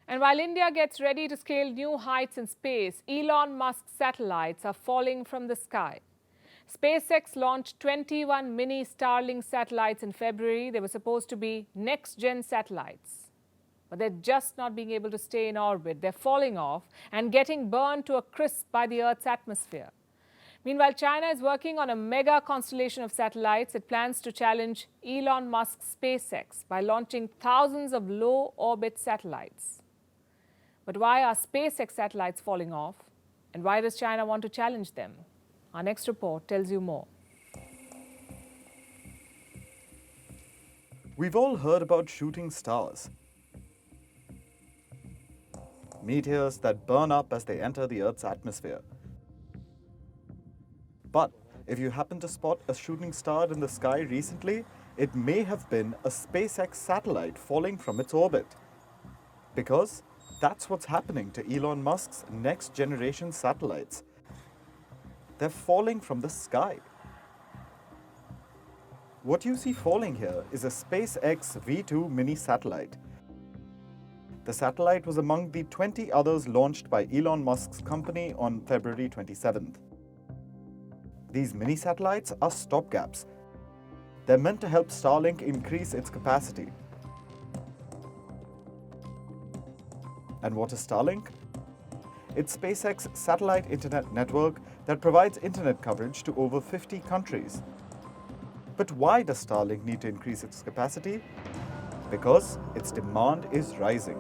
And while India gets ready to scale new heights in space, Elon Musk satellites are falling from the sky. SpaceX launched 21 mini Starlink satellites in February. They were supposed to be next-gen satellites. But they're just not being able to stay in orbit. They're falling off and getting burned to a crisp by the Earth's atmosphere. Meanwhile, China is working on a mega constellation of satellites. It plans to challenge Elon Musk's SpaceX by launching thousands of low-orbit satellites. But why are SpaceX satellites falling off? And why does China want to challenge them? Our next report tells you more. We've all heard about shooting stars. Meteors that burn up as they enter the Earth's atmosphere. But if you happen to spot a shooting star in the sky recently, it may have been a SpaceX satellite falling from its orbit. Because that's what's happening to Elon Musk's next generation satellites. They're falling from the sky. What you see falling here is a SpaceX V2 mini satellite. The satellite was among the 20 others launched by Elon Musk's company on February 27th. These mini satellites are stopgaps. They're meant to help Starlink increase its capacity. And what is Starlink? It's SpaceX's satellite internet network that provides internet coverage to over 50 countries. But why does Starlink need to increase its capacity? Because its demand is rising.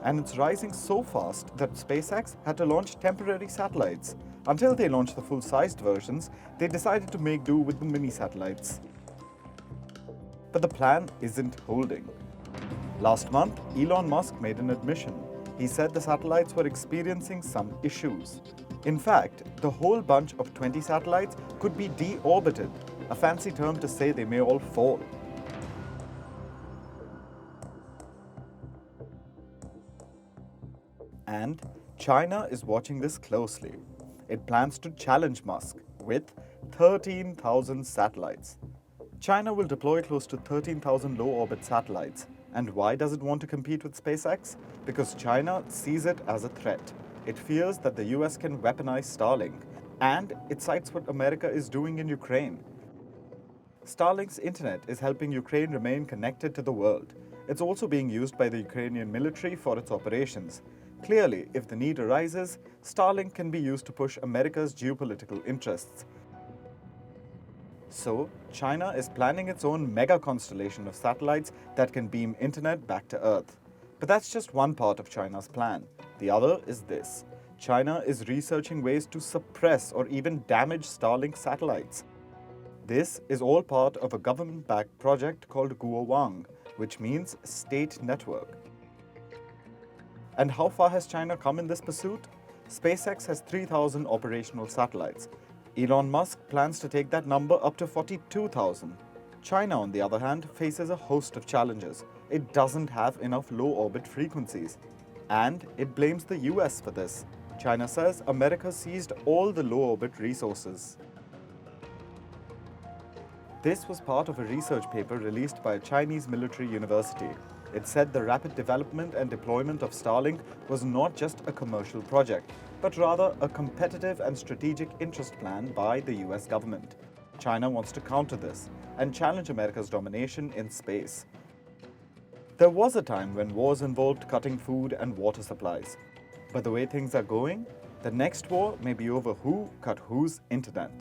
And it's rising so fast that SpaceX had to launch temporary satellites. Until they launched the full-sized versions, they decided to make do with the mini satellites. But the plan isn't holding. Last month, Elon Musk made an admission. He said the satellites were experiencing some issues. In fact, the whole bunch of 20 satellites could be deorbited, a fancy term to say they may all fall. And China is watching this closely. It plans to challenge Musk with 13,000 satellites. China will deploy close to 13,000 low-orbit satellites. And why does it want to compete with SpaceX? Because China sees it as a threat. It fears that the US can weaponize Starlink, and it cites what America is doing in Ukraine. Starlink's internet is helping Ukraine remain connected to the world. It's also being used by the Ukrainian military for its operations. Clearly, if the need arises, Starlink can be used to push America's geopolitical interests. So, China is planning its own mega constellation of satellites that can beam internet back to Earth. But that's just one part of China's plan. The other is this. China is researching ways to suppress or even damage Starlink satellites. This is all part of a government-backed project called Guowang, which means state network. And how far has China come in this pursuit? SpaceX has 3,000 operational satellites. Elon Musk plans to take that number up to 42,000. China, on the other hand, faces a host of challenges. It doesn't have enough low-orbit frequencies. And it blames the US for this. China says America seized all the low-orbit resources. This was part of a research paper released by a Chinese military university. It said the rapid development and deployment of Starlink was not just a commercial project, but rather a competitive and strategic interest plan by the US government. China wants to counter this and challenge America's domination in space. There was a time when wars involved cutting food and water supplies. But the way things are going, the next war may be over who cut whose internet.